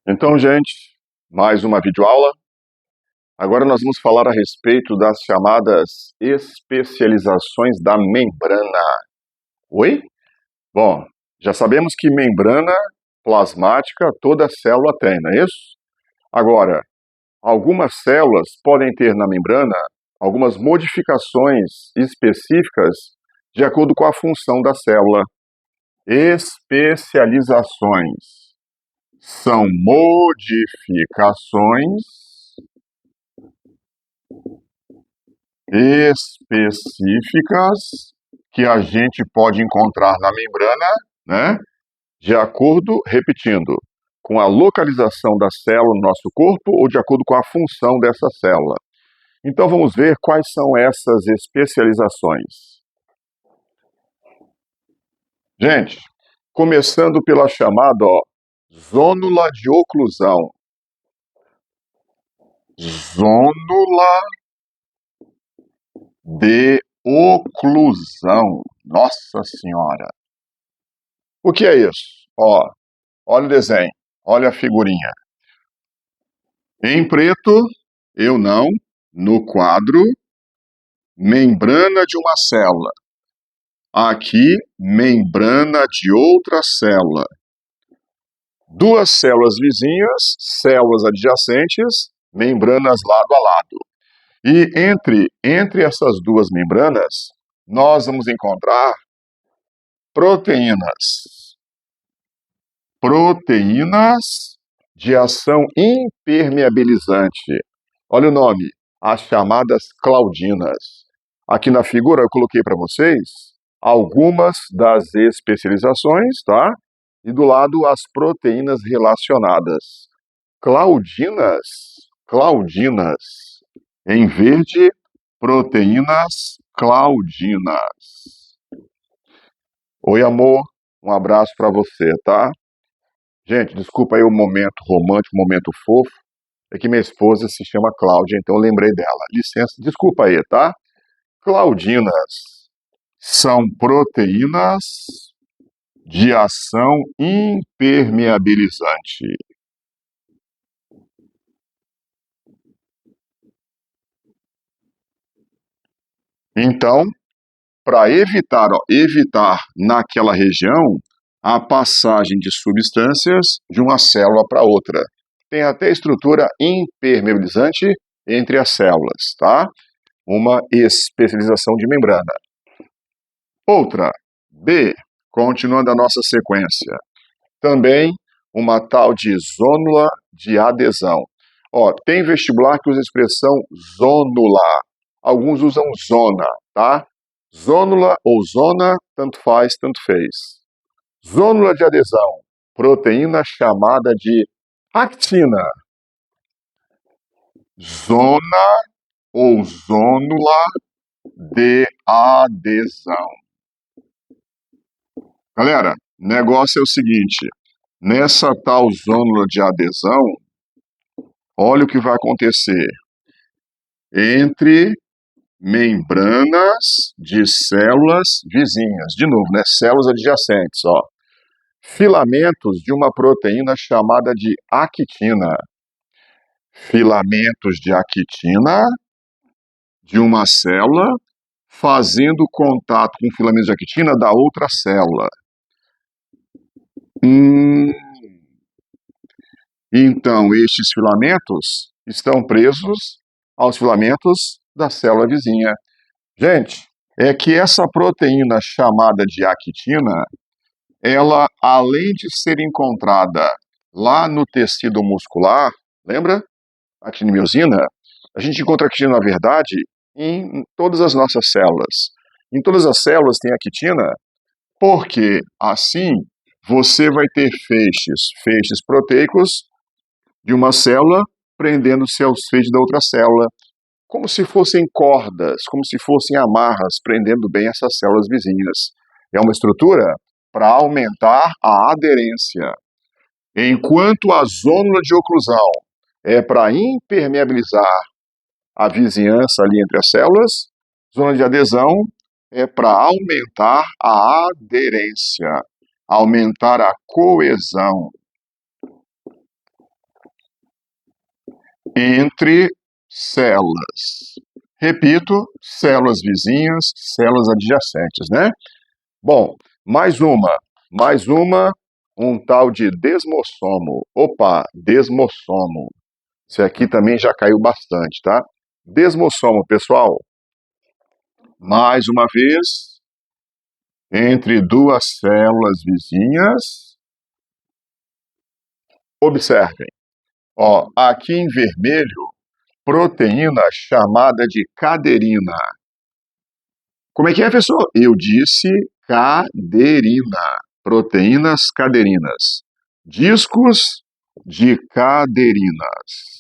Então, gente, mais uma videoaula. Agora nós vamos falar a respeito das chamadas especializações da membrana. Oi? Bom, já sabemos que membrana plasmática toda célula tem, não é isso? Agora, algumas células podem ter na membrana algumas modificações específicas de acordo com a função da célula. Especializações são modificações específicas que a gente pode encontrar na membrana, né? De acordo, repetindo, com a localização da célula no nosso corpo ou de acordo com a função dessa célula. Então vamos ver quais são essas especializações. Gente, começando pela chamada zônula de oclusão. Zônula de oclusão. Nossa Senhora! O que é isso? Olha o desenho, olha a figurinha. Em preto, eu não, no quadro, membrana de uma célula. Aqui, membrana de outra célula. Duas células vizinhas, células adjacentes, membranas lado a lado. E entre essas duas membranas, nós vamos encontrar proteínas. Proteínas de ação impermeabilizante. Olha o nome, as chamadas claudinas. Aqui na figura eu coloquei para vocês algumas das especializações, tá? E do lado as proteínas relacionadas. Claudinas. Em verde, proteínas claudinas. Oi, amor. Um abraço para você, tá? Gente, desculpa aí o momento romântico, o momento fofo. É que minha esposa se chama Cláudia, então eu lembrei dela. Licença, desculpa aí, tá? Claudinas são proteínas de ação impermeabilizante. Então, para evitar naquela região a passagem de substâncias de uma célula para outra. Tem até estrutura impermeabilizante entre as células, tá? Uma especialização de membrana. Outra, B, continuando a nossa sequência. Também uma tal de zônula de adesão. Tem vestibular que usa a expressão zônula. Alguns usam zona, tá? Zônula ou zona, tanto faz, tanto fez. Zônula de adesão, proteína chamada de actina. Zona ou zônula de adesão. Galera, o negócio é o seguinte, nessa tal zônula de adesão, olha o que vai acontecer. Entre membranas de células vizinhas, de novo, né? Células adjacentes, filamentos de uma proteína chamada de actina. Filamentos de actina de uma célula fazendo contato com filamentos de actina da outra célula. Então, estes filamentos estão presos aos filamentos da célula vizinha. Gente, é que essa proteína chamada de actina, ela, além de ser encontrada lá no tecido muscular, lembra? Actinimiosina, a gente encontra actina, na verdade, em todas as nossas células. Em todas as células tem actina, porque assim você vai ter feixes proteicos de uma célula prendendo-se aos feixes da outra célula, como se fossem cordas, como se fossem amarras, prendendo bem essas células vizinhas. É uma estrutura para aumentar a aderência. Enquanto a zônula de oclusão é para impermeabilizar a vizinhança ali entre as células, zona de adesão é para aumentar a aderência, aumentar a coesão. entre células. Repito, células vizinhas, células adjacentes, né? Bom, mais uma, um tal de desmossomo. Opa, desmossomo. Esse aqui também já caiu bastante, tá? Desmossomo, pessoal. Mais uma vez, entre duas células vizinhas. Observem, ó, aqui em vermelho, proteína chamada de caderina. Como é que é, professor? Eu disse caderina. Proteínas caderinas. Discos de caderinas.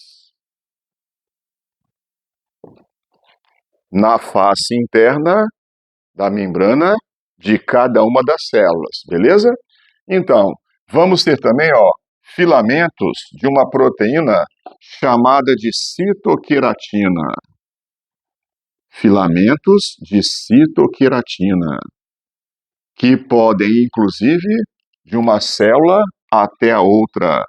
Na face interna da membrana de cada uma das células, beleza? Então, vamos ter também, ó, filamentos de uma proteína chamada de citoqueratina. Filamentos de citoqueratina, que podem, inclusive, de uma célula até a outra.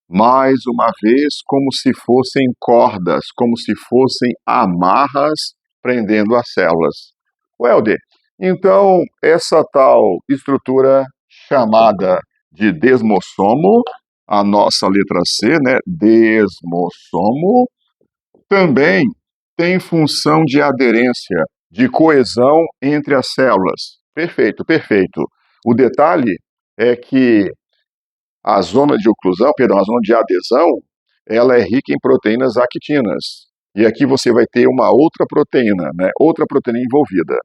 Mais uma vez, como se fossem cordas, como se fossem amarras prendendo as células. Welder, então, essa tal estrutura chamada de desmossomo, a nossa letra C, né? Desmossomo, também tem função de aderência, de coesão entre as células. Perfeito, perfeito. O detalhe é que a zona de oclusão, perdão, a zona de adesão, ela é rica em proteínas actinas. E aqui você vai ter uma outra proteína, né? Outra proteína envolvida.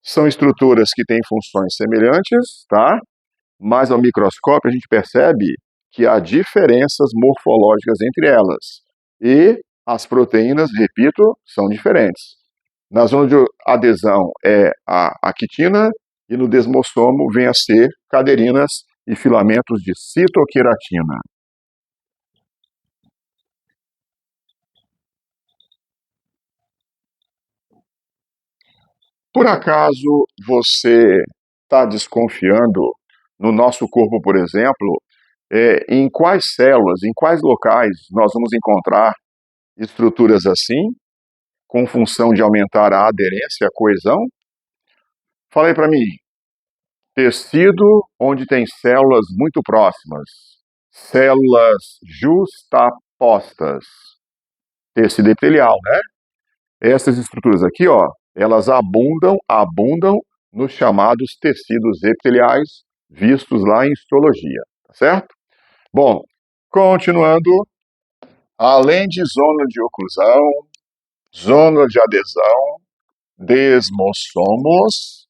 São estruturas que têm funções semelhantes, tá? Mas ao microscópio a gente percebe que há diferenças morfológicas entre elas. E as proteínas, repito, são diferentes. Na zona de adesão é a actina e no desmossomo vem a ser caderinas e filamentos de citoqueratina. Por acaso você está desconfiando no nosso corpo, por exemplo, em quais células, em quais locais nós vamos encontrar estruturas assim, com função de aumentar a aderência, a coesão? Fala aí para mim. Tecido onde tem células muito próximas, células justapostas, tecido epitelial, né? Essas estruturas aqui, ó, elas abundam nos chamados tecidos epiteliais vistos lá em histologia, tá certo? Bom, continuando, além de zona de oclusão, zona de adesão, desmossomos,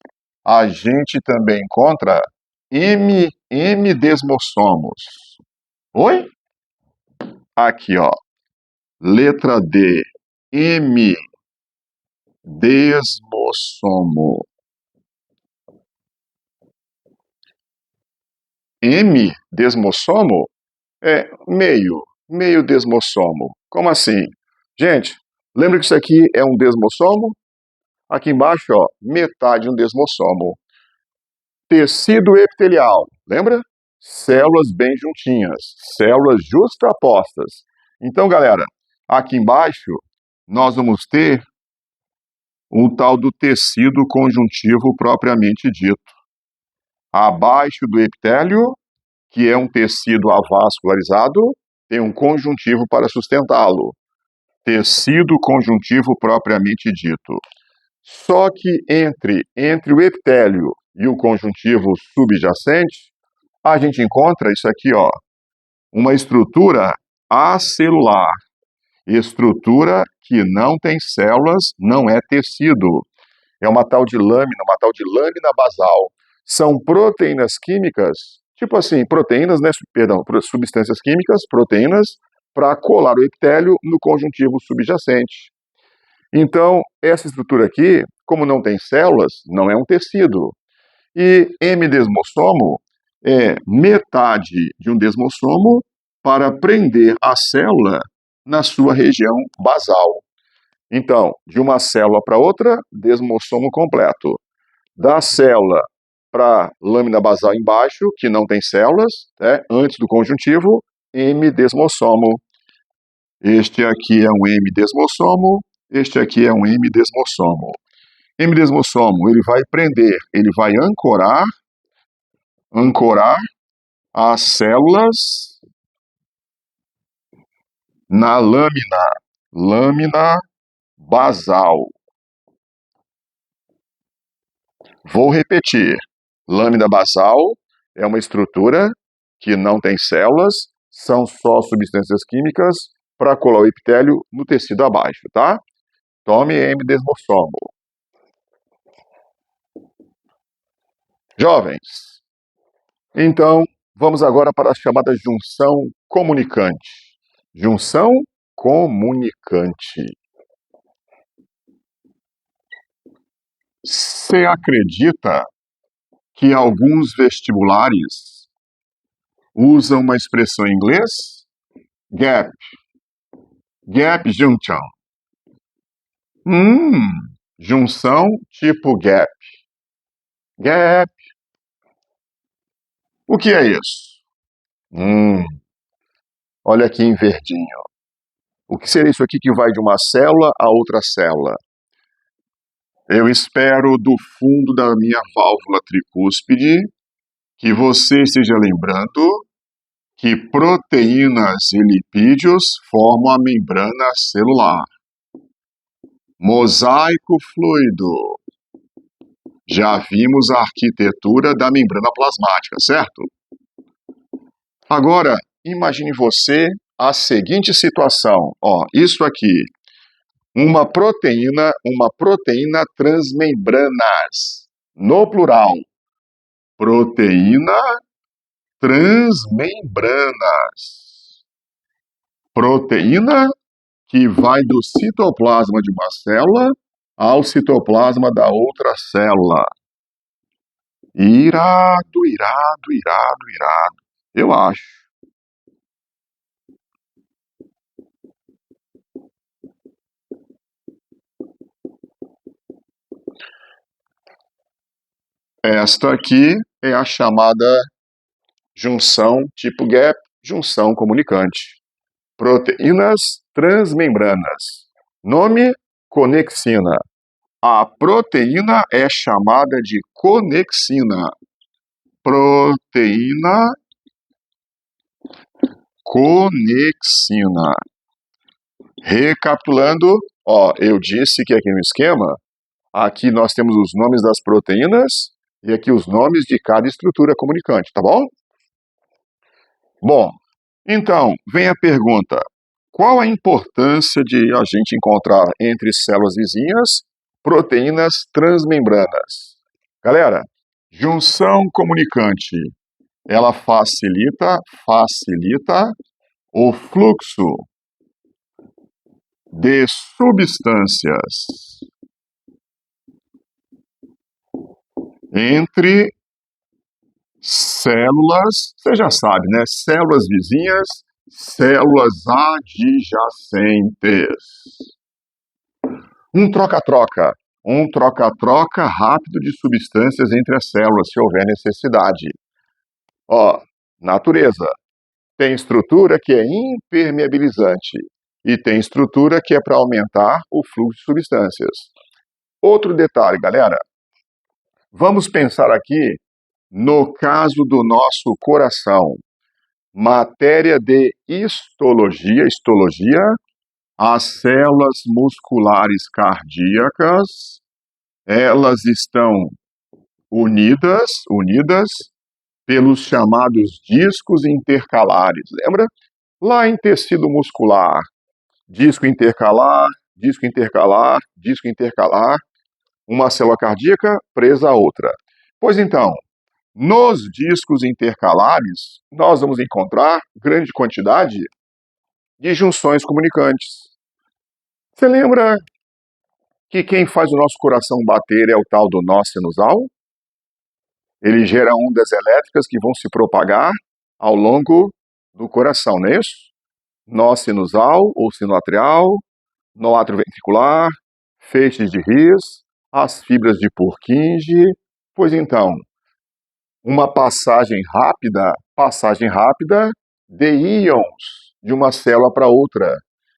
a gente também encontra M-desmossomos. Oi? Aqui, ó. Letra D. M-desmossomo. M-desmossomo é meio desmossomo. Como assim? Gente, lembra que isso aqui é um desmossomo? Aqui embaixo, ó, metade de um desmossomo. Tecido epitelial, lembra? Células bem juntinhas, células justapostas. Então, galera, aqui embaixo nós vamos ter um tal do tecido conjuntivo propriamente dito. Abaixo do epitélio, que é um tecido avascularizado, tem um conjuntivo para sustentá-lo. Tecido conjuntivo propriamente dito. Só que entre o epitélio e o conjuntivo subjacente, a gente encontra isso aqui, ó, uma estrutura acelular. Estrutura que não tem células, não é tecido. É uma tal de lâmina basal. São proteínas químicas, tipo assim, proteínas, né, perdão, substâncias químicas, proteínas, para colar o epitélio no conjuntivo subjacente. Então, essa estrutura aqui, como não tem células, não é um tecido. E M-desmossomo é metade de um desmossomo para prender a célula na sua região basal. Então, de uma célula para outra, desmossomo completo. Da célula para lâmina basal embaixo, que não tem células, né, antes do conjuntivo, M-desmossomo. Este aqui é um M-desmossomo, este aqui é um M-desmossomo. M-desmossomo, ele vai prender, ele vai ancorar as células na lâmina basal. Vou repetir. Lâmina basal é uma estrutura que não tem células, são só substâncias químicas para colar o epitélio no tecido abaixo, tá? Tome M-desmossomo. Jovens, então vamos agora para a chamada junção comunicante. Junção comunicante. Você acredita que alguns vestibulares usam uma expressão em inglês? Gap junction. Junção tipo gap. Gap. O que é isso? Olha aqui em verdinho. O que seria isso aqui que vai de uma célula a outra célula? Eu espero do fundo da minha válvula tricúspide que você esteja lembrando que proteínas e lipídios formam a membrana celular. Mosaico fluido. Já vimos a arquitetura da membrana plasmática, certo? Agora, imagine você a seguinte situação. Isso aqui, uma proteína transmembranas, no plural. Proteína transmembranas. Proteína que vai do citoplasma de uma célula ao citoplasma da outra célula. Irado. Eu acho. Esta aqui é a chamada junção tipo gap, junção comunicante. Proteínas transmembranas. Nome: conexina. A proteína é chamada de conexina. Proteína conexina. Recapitulando, eu disse que aqui no esquema, aqui nós temos os nomes das proteínas e aqui os nomes de cada estrutura comunicante, tá bom? Bom, então, vem a pergunta. Qual a importância de a gente encontrar entre células vizinhas proteínas transmembranas? Galera, junção comunicante, ela facilita o fluxo de substâncias entre células, você já sabe, né? Células vizinhas, células adjacentes. Um troca-troca rápido de substâncias entre as células, se houver necessidade. Natureza. Tem estrutura que é impermeabilizante e tem estrutura que é para aumentar o fluxo de substâncias. Outro detalhe, galera. Vamos pensar aqui no caso do nosso coração. Matéria de histologia, as células musculares cardíacas, elas estão unidas pelos chamados discos intercalares. Lembra? Lá em tecido muscular, disco intercalar, uma célula cardíaca presa à outra. Pois então, nos discos intercalares, nós vamos encontrar grande quantidade de junções comunicantes. Você lembra que quem faz o nosso coração bater é o tal do nó sinusal? Ele gera ondas elétricas que vão se propagar ao longo do coração, não é isso? Nó sinusal ou sino atrial, nó atrioventricular, feixes de His, as fibras de Purkinje. Pois então, uma passagem rápida de íons de uma célula para outra.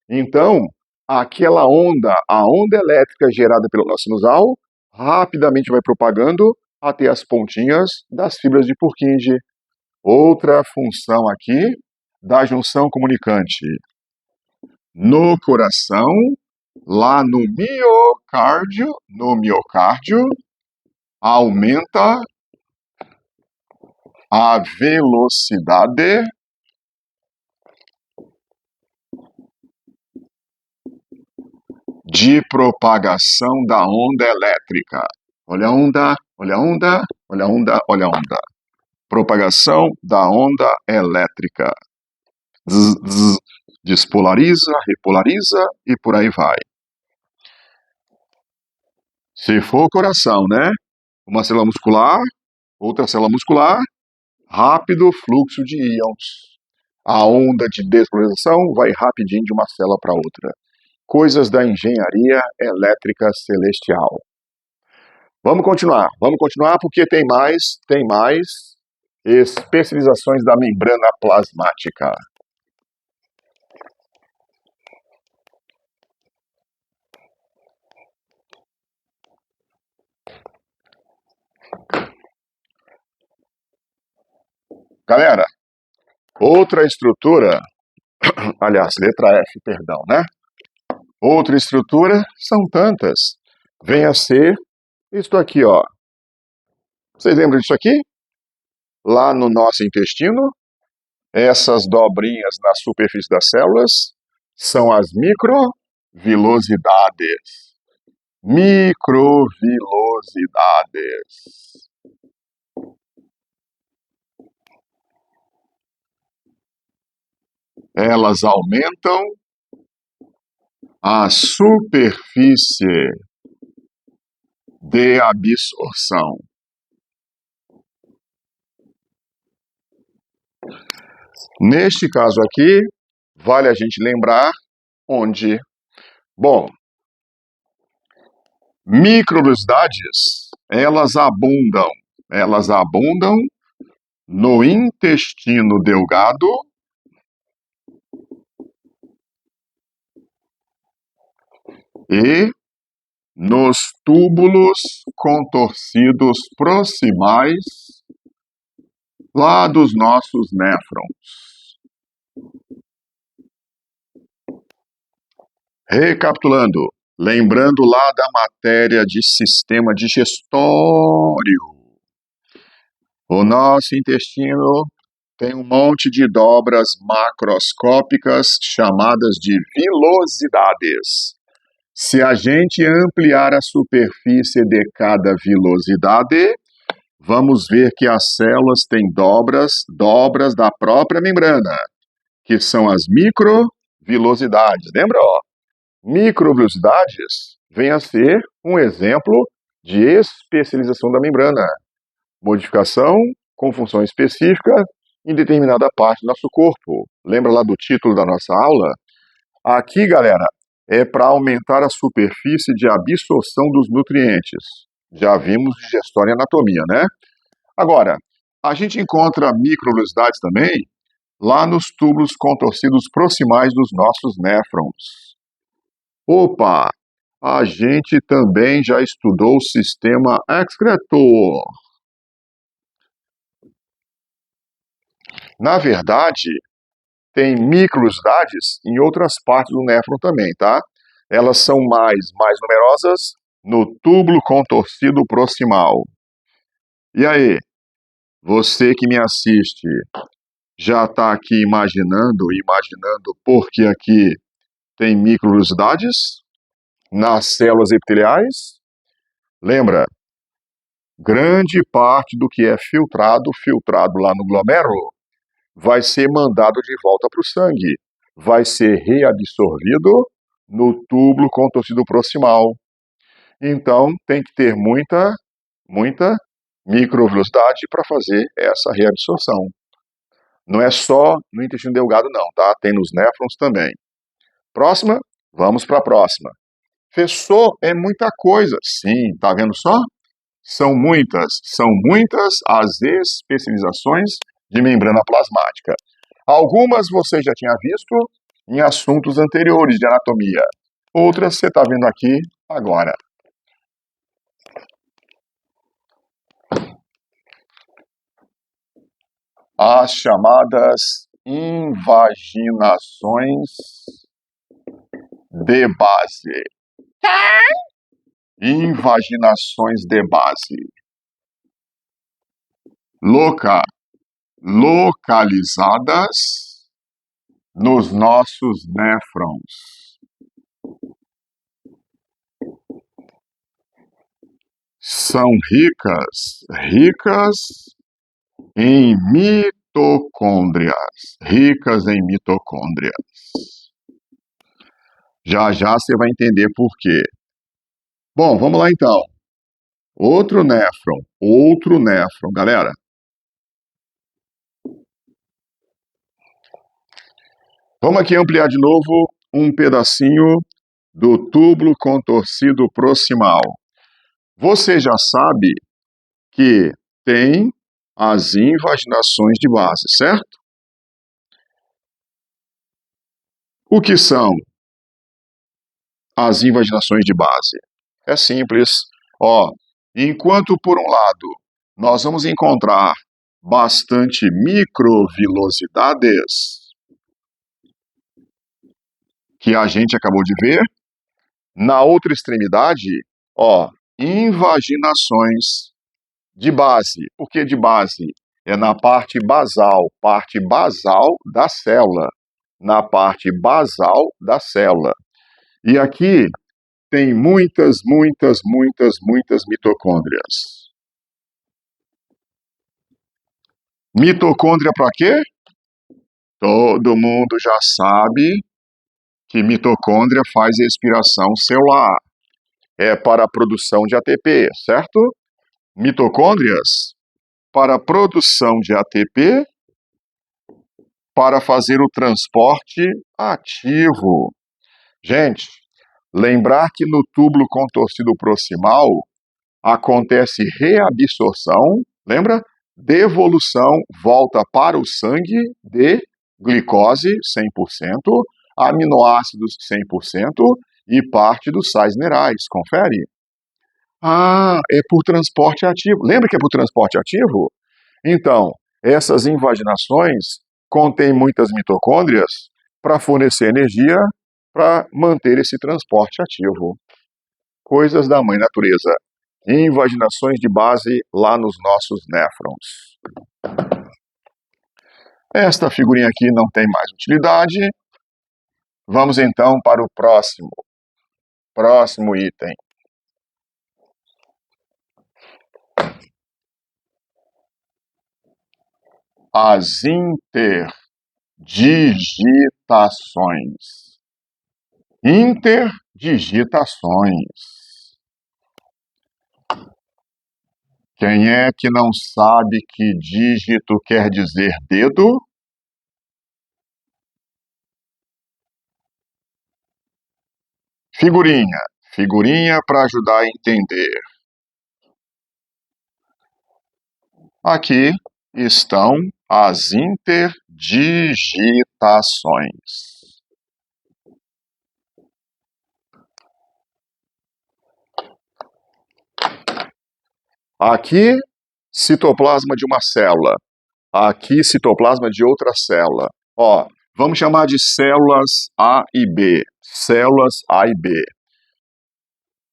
Então, aquela onda, a onda elétrica gerada pelo nosso sinusal, rapidamente vai propagando até as pontinhas das fibras de Purkinje. Outra função aqui da junção comunicante. No coração, lá no miocárdio, aumenta a velocidade de propagação da onda elétrica. Olha a onda, olha a onda, olha a onda, olha a onda. Propagação da onda elétrica. Zzz, zzz, despolariza, repolariza e por aí vai. Se for coração, né? Uma célula muscular, outra célula muscular, rápido fluxo de íons. A onda de despolarização vai rapidinho de uma célula para outra. Coisas da engenharia elétrica celestial. Vamos continuar porque tem mais especializações da membrana plasmática. Galera, outra estrutura, aliás, letra F, perdão, né? Outra estrutura, são tantas. Vem a ser isto aqui, ó. Vocês lembram disso aqui? Lá no nosso intestino, essas dobrinhas na superfície das células são as microvilosidades. Microvilosidades. Elas aumentam a superfície de absorção. Neste caso aqui, vale a gente lembrar onde. Bom, microvilosidades, elas abundam no intestino delgado e nos túbulos contorcidos proximais lá dos nossos néfrons. Recapitulando, lembrando lá da matéria de sistema digestório. O nosso intestino tem um monte de dobras macroscópicas chamadas de vilosidades. Se a gente ampliar a superfície de cada vilosidade, vamos ver que as células têm dobras da própria membrana, que são as microvilosidades. Lembra, ó? Microvilosidades vem a ser um exemplo de especialização da membrana. Modificação com função específica em determinada parte do nosso corpo. Lembra lá do título da nossa aula? Aqui, galera, é para aumentar a superfície de absorção dos nutrientes. Já vimos digestão e anatomia, né? Agora, a gente encontra microvilosidades também lá nos túbulos contorcidos proximais dos nossos néfrons. Opa! A gente também já estudou o sistema excretor. Na verdade, tem microvilosidades em outras partes do néfron também, tá? Elas são mais numerosas no túbulo contorcido proximal. E aí, você que me assiste, já está aqui imaginando por que aqui tem microvilosidades nas células epiteliais? Lembra, grande parte do que é filtrado lá no glomérulo, vai ser mandado de volta para o sangue, vai ser reabsorvido no túbulo contorcido proximal. Então, tem que ter muita microvilosidade para fazer essa reabsorção. Não é só no intestino delgado não, tá? Tem nos néfrons também. Próxima? Vamos para a próxima. Fessor é muita coisa. Sim, tá vendo só? São muitas as especializações de membrana plasmática. Algumas você já tinha visto, em assuntos anteriores de anatomia. Outras você está vendo aqui agora. As chamadas invaginações de base. Invaginações de base. Localizadas nos nossos néfrons. São ricas em mitocôndrias. Já já você vai entender por quê. Bom, vamos lá então. Outro néfron, galera. Vamos aqui ampliar de novo um pedacinho do túbulo contorcido proximal. Você já sabe que tem as invaginações de base, certo? O que são as invaginações de base? É simples. Enquanto por um lado nós vamos encontrar bastante microvilosidades, que a gente acabou de ver, na outra extremidade, invaginações de base. Por que de base? É na parte basal da célula. Na parte basal da célula. E aqui tem muitas mitocôndrias. Mitocôndria para quê? Todo mundo já sabe que mitocôndria faz respiração celular. É para a produção de ATP, certo? Mitocôndrias para a produção de ATP para fazer o transporte ativo. Gente, lembrar que no túbulo contorcido proximal acontece reabsorção, lembra? Devolução, volta para o sangue de glicose 100%, aminoácidos 100% e parte dos sais minerais. Confere? É por transporte ativo. Lembra que é por transporte ativo? Então, essas invaginações contêm muitas mitocôndrias para fornecer energia para manter esse transporte ativo. Coisas da mãe natureza. Invaginações de base lá nos nossos néfrons. Esta figurinha aqui não tem mais utilidade. Vamos então para o próximo item. As interdigitações. Quem é que não sabe que dígito quer dizer dedo? Figurinha para ajudar a entender. Aqui estão as interdigitações. Aqui, citoplasma de uma célula. Aqui, citoplasma de outra célula. Vamos chamar de células A e B. Células A e B.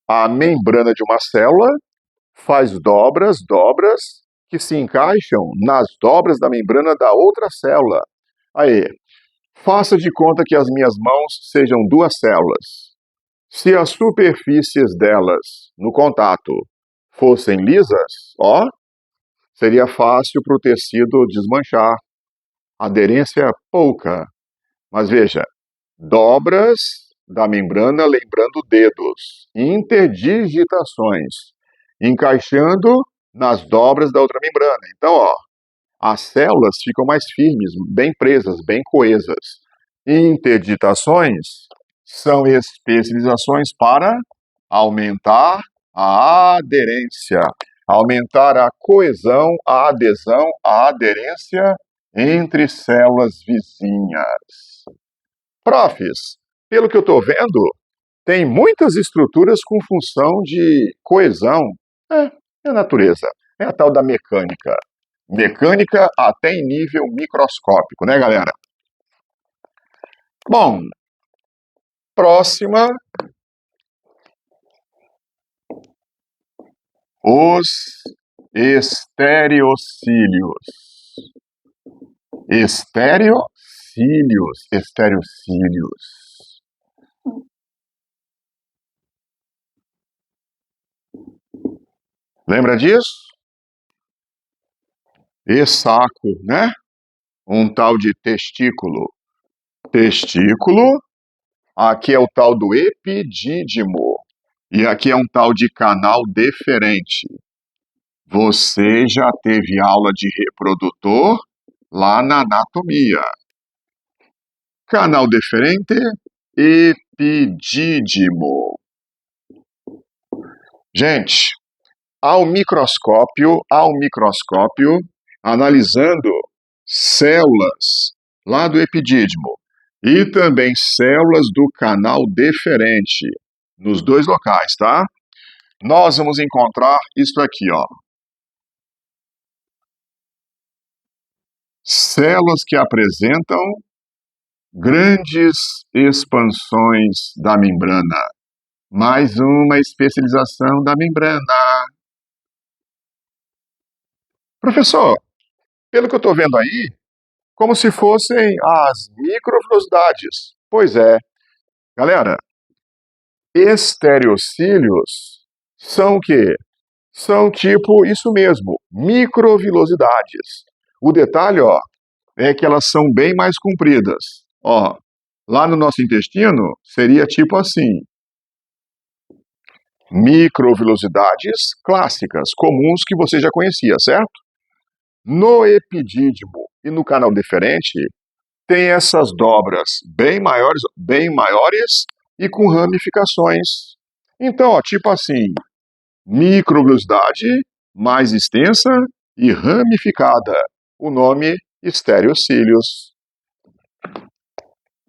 A membrana de uma célula faz dobras que se encaixam nas dobras da membrana da outra célula. Aí, faça de conta que as minhas mãos sejam duas células. Se as superfícies delas, no contato, fossem lisas, seria fácil para o tecido desmanchar. Aderência pouca. Mas veja, dobras da membrana lembrando dedos. Interdigitações. Encaixando nas dobras da outra membrana. Então, as células ficam mais firmes, bem presas, bem coesas. Interdigitações são especializações para aumentar a aderência, aumentar a coesão, a adesão, a aderência entre células vizinhas. Profs, pelo que eu estou vendo, tem muitas estruturas com função de coesão. É a natureza, é a tal da mecânica. Mecânica até em nível microscópico, né, galera? Bom, próxima. Os estereocílios. Estereocílios. Lembra disso? E saco, né? Um tal de testículo. Testículo. Aqui é o tal do epidídimo. E aqui é um tal de canal deferente. Você já teve aula de reprodutor lá na anatomia. Canal deferente, epidídimo. Gente, ao microscópio, analisando células lá do epidídimo e também células do canal deferente, nos dois locais, tá? Nós vamos encontrar isso aqui, ó. Células que apresentam grandes expansões da membrana. Mais uma especialização da membrana. Professor, pelo que eu estou vendo aí, como se fossem as microvelocidades. Pois é. Galera, estereocílios são o quê? São tipo isso mesmo, microvelocidades. O detalhe, ó, é que elas são bem mais compridas. Ó, lá no nosso intestino seria tipo assim. Microvelocidades clássicas, comuns que você já conhecia, certo? No epidídimo e no canal deferente, tem essas dobras bem maiores e com ramificações. Então, ó, tipo assim, microvelocidade mais extensa e ramificada. O nome estereocílios.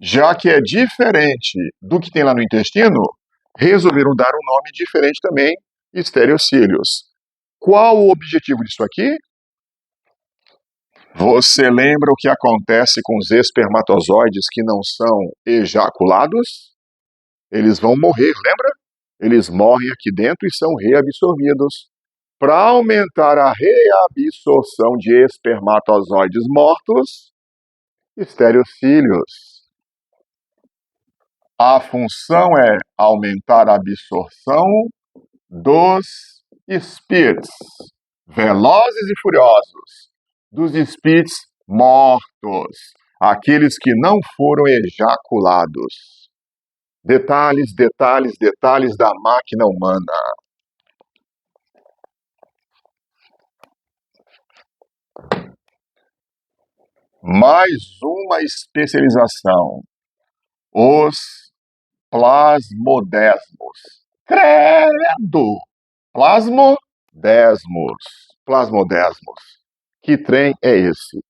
Já que é diferente do que tem lá no intestino, resolveram dar um nome diferente também, estereocílios. Qual o objetivo disso aqui? Você lembra o que acontece com os espermatozoides que não são ejaculados? Eles vão morrer, lembra? Eles morrem aqui dentro e são reabsorvidos. Para aumentar a reabsorção de espermatozoides mortos, estereocílios. A função é aumentar a absorção dos spits, velozes e furiosos, dos spits mortos, aqueles que não foram ejaculados. Detalhes da máquina humana. Mais uma especialização. Os plasmodesmos. Credo! Plasmodesmos. Que trem é esse?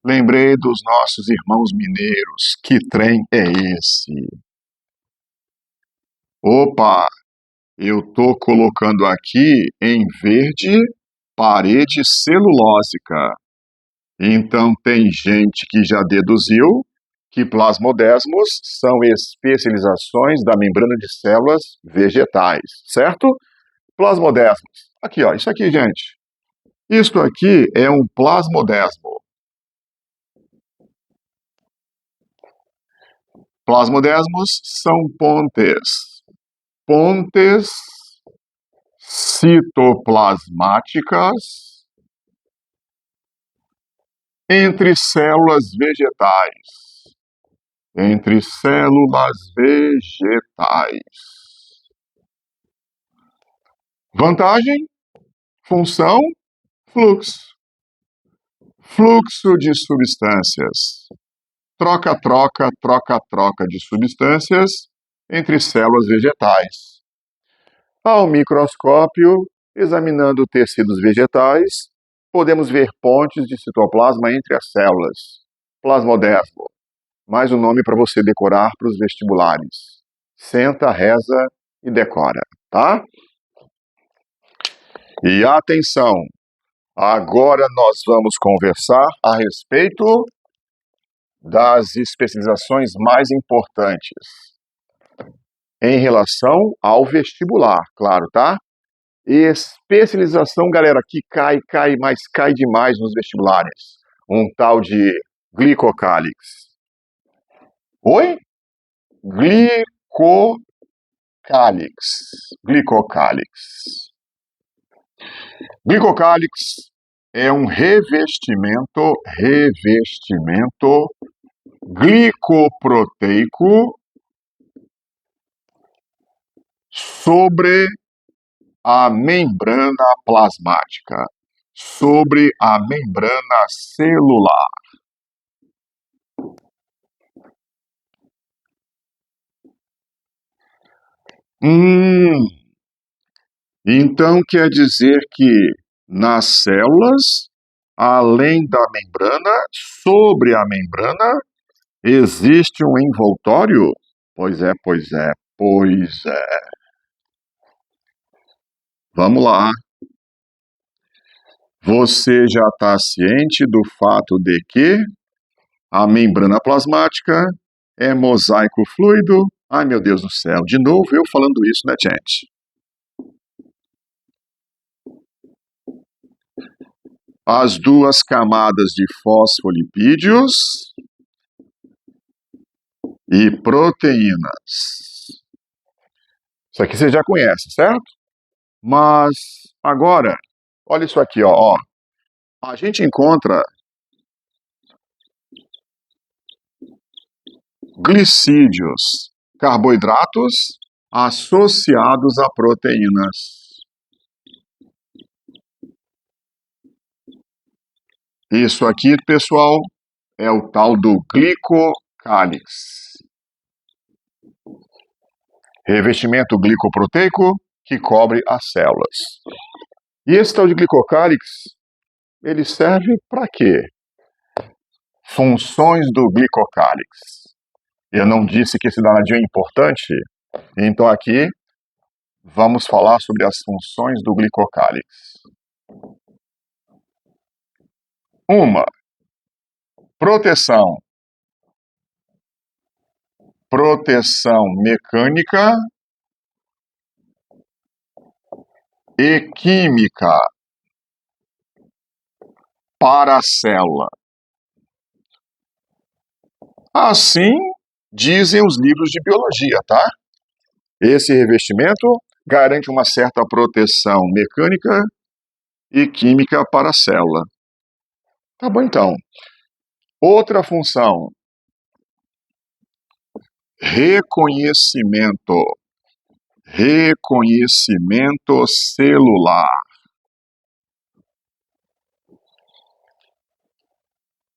Lembrei dos nossos irmãos mineiros. Que trem é esse? Opa, eu tô colocando aqui em verde parede celulósica. Então tem gente que já deduziu que plasmodesmos são especializações da membrana de células vegetais, certo? Plasmodesmos. Aqui, ó, isso aqui, gente. Isto aqui é um plasmodesmo. Plasmodesmos são pontes citoplasmáticas entre células vegetais. Vantagem, função, fluxo. Fluxo de substâncias. Troca de substâncias entre células vegetais. Ao microscópio, examinando tecidos vegetais, podemos ver pontes de citoplasma entre as células. Plasmodesmo, mais um nome para você decorar para os vestibulares. Senta, reza e decora, tá? E atenção, agora nós vamos conversar a respeito das especializações mais importantes em relação ao vestibular, claro, tá? Especialização, galera, que cai, mas cai demais nos vestibulares. Um tal de glicocálix. Oi? Glicocálix. Glicocálix é um revestimento glicoproteico sobre a membrana plasmática, sobre a membrana celular. Então quer dizer que nas células, além da membrana, sobre a membrana, existe um envoltório? Pois é. Vamos lá. Você já está ciente do fato de que a membrana plasmática é mosaico fluido? Ai, meu Deus do céu, de novo eu falando isso, né, gente? As duas camadas de fosfolipídios e proteínas. Isso aqui você já conhece, certo? Mas agora, olha isso aqui, ó. A gente encontra glicídios, carboidratos associados a proteínas. Isso aqui, pessoal, é o tal do glicocálix. Revestimento glicoproteico que cobre as células. E esse tal de glicocálix, ele serve para quê? Funções do glicocálix. Eu não disse que esse danadinho é importante? Então aqui vamos falar sobre as funções do glicocálix. Uma, proteção mecânica e química para a célula. Assim dizem os livros de biologia, tá? Esse revestimento garante uma certa proteção mecânica e química para a célula. Tá bom, então. Outra função, reconhecimento celular.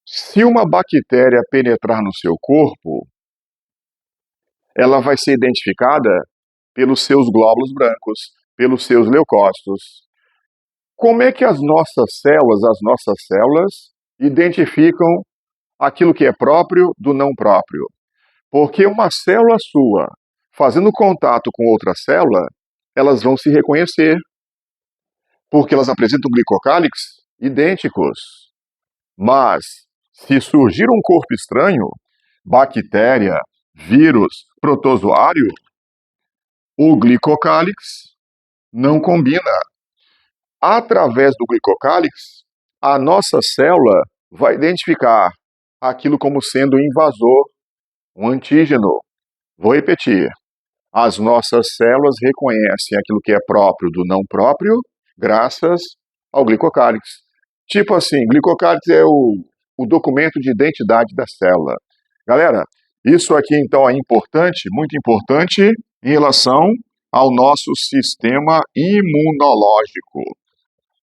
Se uma bactéria penetrar no seu corpo, ela vai ser identificada pelos seus glóbulos brancos, pelos seus leucócitos. Como é que as nossas células, identificam aquilo que é próprio do não próprio? Porque uma célula sua, fazendo contato com outra célula, elas vão se reconhecer, porque elas apresentam glicocálix idênticos. Mas, se surgir um corpo estranho, bactéria, vírus, protozoário, o glicocálix não combina. Através do glicocálix, a nossa célula vai identificar aquilo como sendo invasor, um antígeno. Vou repetir. As nossas células reconhecem aquilo que é próprio do não próprio graças ao glicocálix. Tipo assim, glicocálix é o documento de identidade da célula. Galera, isso aqui então é importante, muito importante, em relação ao nosso sistema imunológico.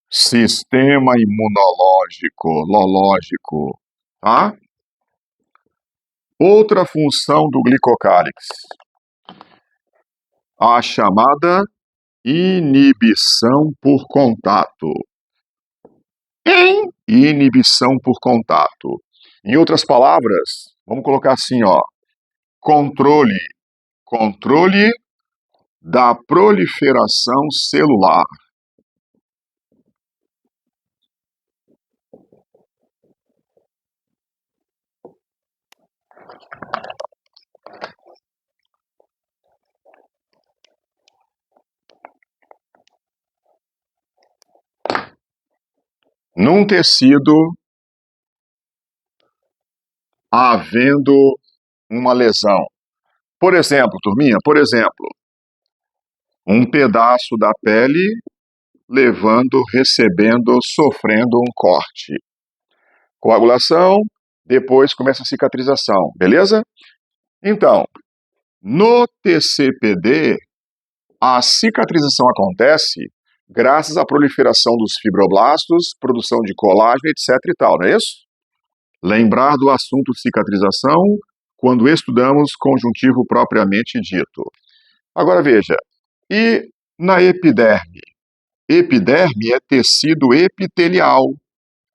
Sistema imunológico, tá? Outra função do glicocálix, a chamada inibição por contato. em inibição por contato. Em outras palavras, vamos colocar assim, ó, controle da proliferação celular. Num tecido havendo uma lesão. Por exemplo, turminha, um pedaço da pele recebendo, sofrendo um corte. Coagulação, depois começa a cicatrização, beleza? Então, no TCPD, a cicatrização acontece graças à proliferação dos fibroblastos, produção de colágeno, etc e tal, não é isso? Lembrar do assunto cicatrização quando estudamos conjuntivo propriamente dito. Agora veja, e na epiderme? Epiderme é tecido epitelial.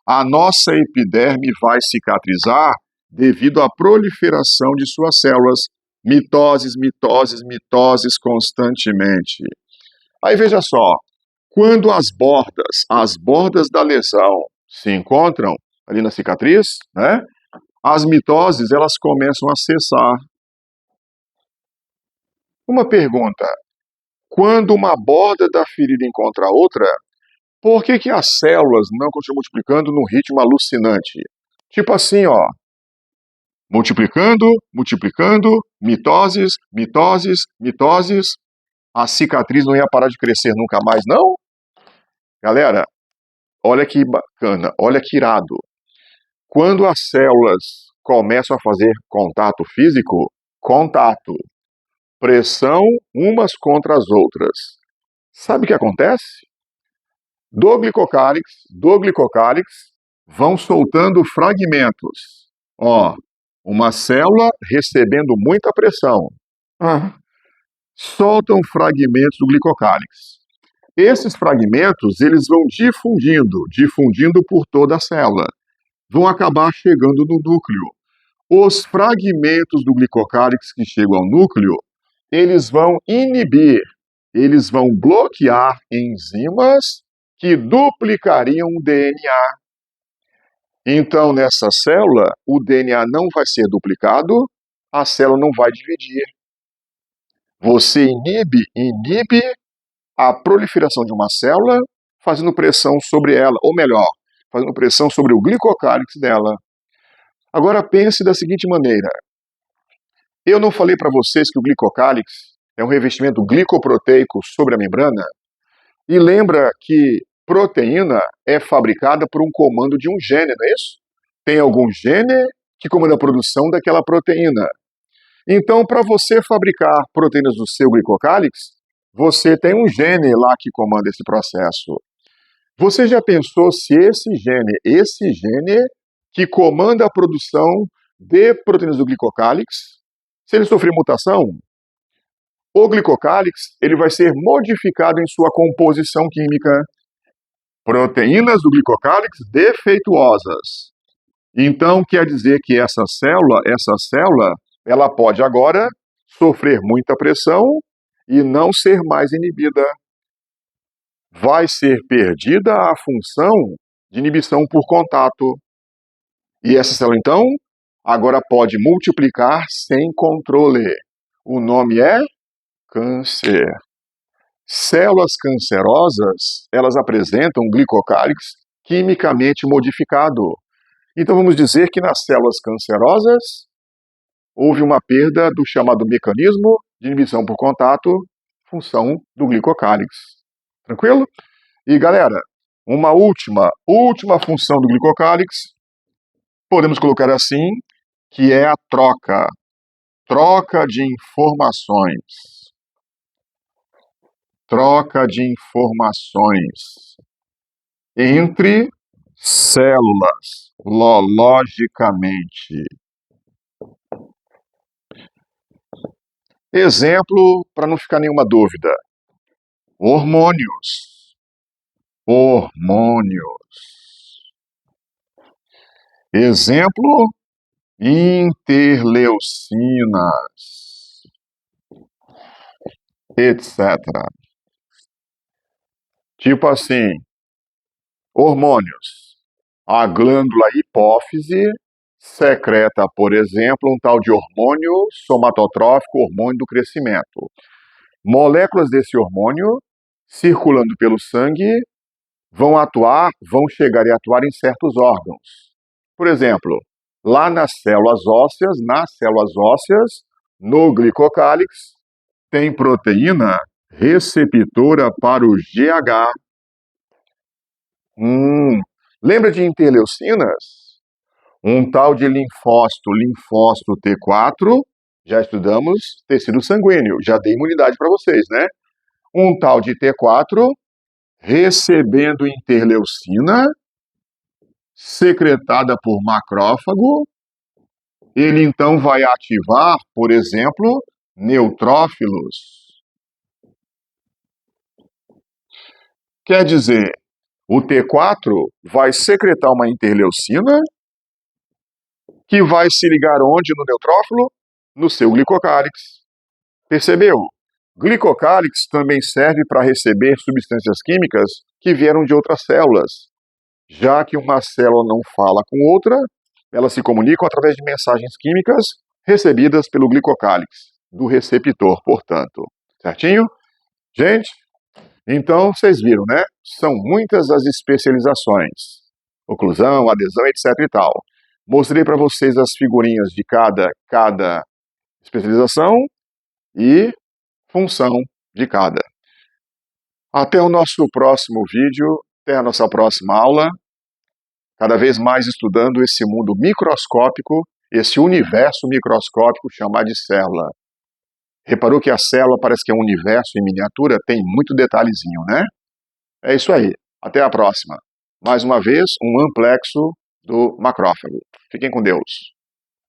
A nossa epiderme vai cicatrizar devido à proliferação de suas células. Mitoses, mitoses, mitoses constantemente. Aí veja só, quando as bordas da lesão se encontram ali na cicatriz, né? As mitoses, elas começam a cessar. Uma pergunta, quando uma borda da ferida encontra a outra, por que as células não continuam multiplicando num ritmo alucinante? Tipo assim, ó, multiplicando, multiplicando, mitoses, mitoses, mitoses, a cicatriz não ia parar de crescer nunca mais, não? Galera, olha que bacana, olha que irado. Quando as células começam a fazer contato físico, pressão umas contra as outras. Sabe o que acontece? Do glicocálix vão soltando fragmentos. Ó, uma célula recebendo muita pressão. Soltam fragmentos do glicocálix. Esses fragmentos, eles vão difundindo por toda a célula. Vão acabar chegando no núcleo. Os fragmentos do glicocálix que chegam ao núcleo, eles vão inibir, eles vão bloquear enzimas que duplicariam o DNA. Então, nessa célula, o DNA não vai ser duplicado, a célula não vai dividir. Você inibe a proliferação de uma célula, fazendo pressão sobre ela, ou melhor, fazendo pressão sobre o glicocálix dela. Agora pense da seguinte maneira. Eu não falei para vocês que o glicocálix é um revestimento glicoproteico sobre a membrana? E lembra que proteína é fabricada por um comando de um gene, não é isso? Tem algum gene que comanda a produção daquela proteína. Então, para você fabricar proteínas do seu glicocálix, você tem um gene lá que comanda esse processo. Você já pensou se esse gene que comanda a produção de proteínas do glicocálix, se ele sofrer mutação, o glicocálix ele vai ser modificado em sua composição química. Proteínas do glicocálix defeituosas. Então, quer dizer que essa célula, ela pode agora sofrer muita pressão e não ser mais inibida. Vai ser perdida a função de inibição por contato. E essa célula, então, agora pode multiplicar sem controle. O nome é câncer. Células cancerosas, elas apresentam glicocálix quimicamente modificado. Então vamos dizer que nas células cancerosas houve uma perda do chamado mecanismo de inibição por contato, função do glicocálix. Tranquilo? E galera, uma última função do glicocálix, podemos colocar assim, que é a troca de informações. Troca de informações entre células, logicamente. Exemplo, para não ficar nenhuma dúvida. Hormônios. Exemplo, interleucinas, etc. Tipo assim, hormônios. A glândula hipófise secreta, por exemplo, um tal de hormônio somatotrófico, hormônio do crescimento. Moléculas desse hormônio, circulando pelo sangue, vão chegar e atuar em certos órgãos. Por exemplo, lá nas células ósseas, no glicocálix, tem proteína receptora para o GH. Lembra de interleucinas? Um tal de linfócito T4, já estudamos tecido sanguíneo, já dei imunidade para vocês, né? Um tal de T4 recebendo interleucina, secretada por macrófago, ele então vai ativar, por exemplo, neutrófilos. Quer dizer, o T4 vai secretar uma interleucina que vai se ligar onde no neutrófilo? No seu glicocálix. Percebeu? Glicocálix também serve para receber substâncias químicas que vieram de outras células. Já que uma célula não fala com outra, elas se comunicam através de mensagens químicas recebidas pelo glicocálix, do receptor, portanto. Certinho? Gente, então vocês viram, né? São muitas as especializações. Oclusão, adesão, etc e tal. Mostrei para vocês as figurinhas de cada especialização e função de cada. Até o nosso próximo vídeo, até a nossa próxima aula, cada vez mais estudando esse mundo microscópico, esse universo microscópico chamado de célula. Reparou que a célula parece que é um universo em miniatura? Tem muito detalhezinho, né? É isso aí. Até a próxima. Mais uma vez, um amplexo do macrófago. Fiquem com Deus.